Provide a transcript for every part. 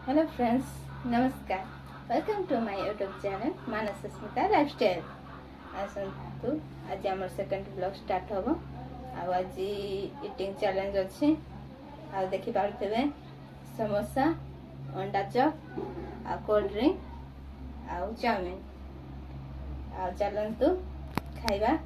Hello friends, नमस्कार। Welcome to my YouTube channel Manas Smita lifestyle. आसतु आज आम सेकेंड ब्लॉग स्टार्ट हम। आज इटिंग चैलेंज अच्छी आ देखि पारुथिबे समोसा, अंडा चप, आ कोल्ड ड्रिंक, आ चाउमिन। आ चलंतु खाइबा।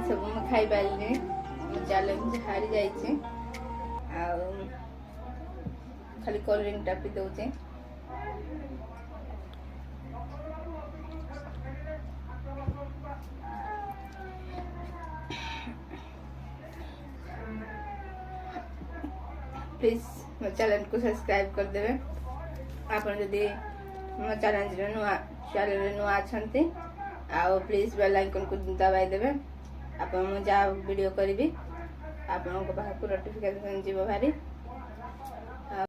सब खाई पारे चैलेंज हारी जाइए। खाली कोल्ड ड्रिंक टा पी दौचे। प्लीज मो चैनल को सब्सक्राइब कर देवे। आप जदि मो चैनल नुआ अच्छे आ प्लीज बेल आइकन को दबाई देवे। आप जहाँ वीडियो करी आपण पाखक नोटिफिकेशन जीव भारी।